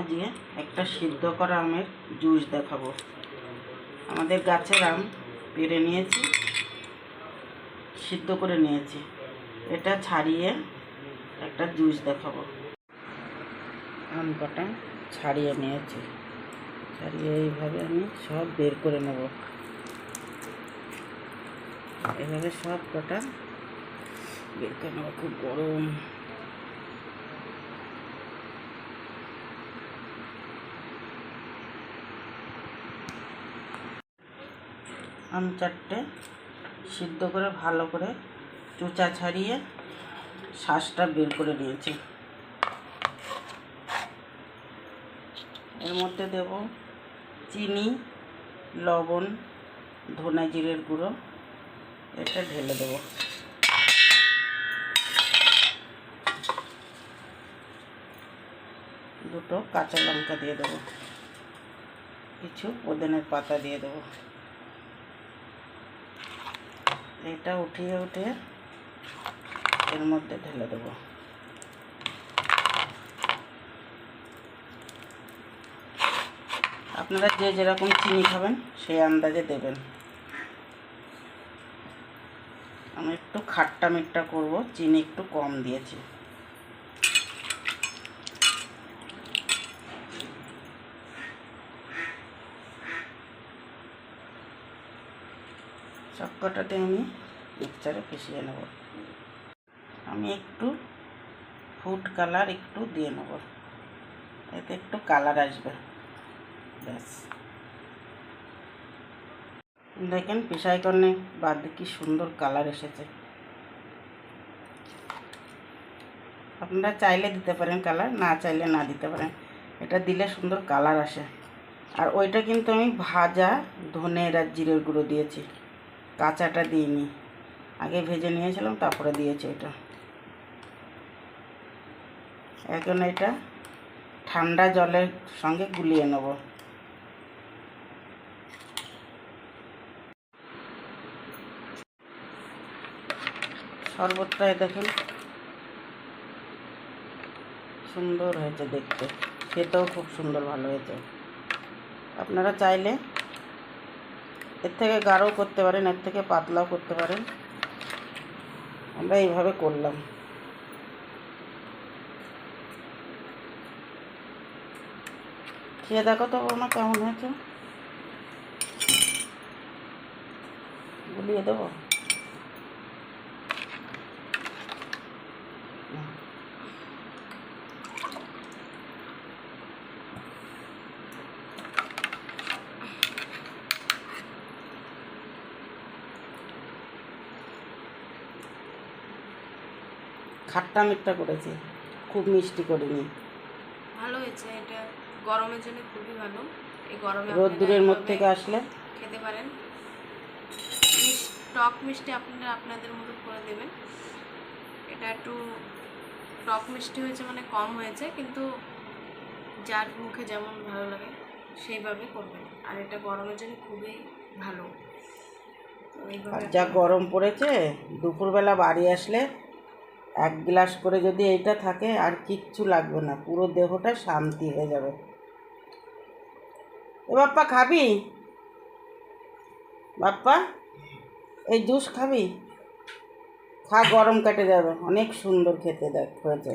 আজকে একটা সিদ্ধ করা আমের জুস দেখাবো। আমাদের গাছের আম পেড়ে নিয়েছি, সিদ্ধ করে নিয়েছি, এটা ছাড়িয়ে একটা জুস দেখাবো। আম কটা ছাড়িয়ে নিয়েছি, ছাড়িয়ে এইভাবে আমি সব বের করে নেব। এভাবে সব কটা বের করে নেব। খুব গরম। আম চারটে সিদ্ধ করে ভালো করে চোচা ছাড়িয়ে শাঁসটা বের করে নিয়েছি। এর মধ্যে দেব চিনি, লবণ, ধনে জিরের গুঁড়ো, এটা ঢেলে দেব। দুটো কাঁচা লঙ্কা দিয়ে দেব, কিছু পুদিনার পাতা দিয়ে দেব। এটা উঠিয়ে উঠিয়ে এর মধ্যে ঢেলে দেব। আপনারা যে যেরকম চিনি খাবেন সেই আন্দাজে দেবেন। আমি একটু খাট্টা মিট্টা করব, চিনি একটু কম দিয়েছি। সবকটাতে আমি মিক্সচারে পিষিয়ে নেব। আমি একটু ফুড কালার একটু দিয়ে নেব, এতে একটু কালার আসবে। ব্যাস, দেখেন পিষাই করলে বাদ কি সুন্দর কালার এসেছে। আপনারা চাইলে দিতে পারেন কালার, না চাইলে না দিতে পারেন। এটা দিলে সুন্দর কালার আসে। আর ওইটা কিন্তু আমি ভাজা ধনের আর জিরের গুঁড়ো দিয়েছি, কাঁচাটা দিইনি। আগে ভেজে নিয়েছিলাম, তারপরে দিয়েছি এটা। এখন এটা ঠান্ডা জলের সঙ্গে গুলিয়ে নেব। শরবতটা দেখুন সুন্দর হয়েছে দেখতে, খেতেও খুব সুন্দর ভালো হয়েছে। আপনারা চাইলে এর থেকে গাঢ়ও করতে পারেন, এর থেকে পাতলাও করতে পারেন। আমরা এইভাবে করলাম। খেয়ে দেখো তো বৌমা কেমন হয়েছে। গুলিয়ে দেবো। খাট্টা মিট্টা করেছি, খুব মিষ্টি করিনি। ভালো হয়েছে। এটা গরমের জন্য খুবই ভালো। এই গরমে রোদ্দুরের মধ্যে থেকে আসলে খেতে পারেন। টক মিষ্টি আপনারা আপনাদের মতো করে দেবেন। এটা একটু টক মিষ্টি হয়েছে, মানে কম হয়েছে, কিন্তু যার মুখে যেমন ভালো লাগে সেইভাবে করবেন। আর এটা গরমের জন্য খুবই ভালো। আর যা গরম পড়েছে, দুপুরবেলা বাড়ি আসলে 1 গ্লাস করে যদি এইটা থাকে আর কিচ্ছু লাগবে না, পুরো দেহটা শান্তি হয়ে যাবে। এ বাপ্পা খাবি? বাপ্পা এই জুস খাবি? খা, গরম কেটে যাবে। অনেক সুন্দর খেতে দেখ হয়েছে।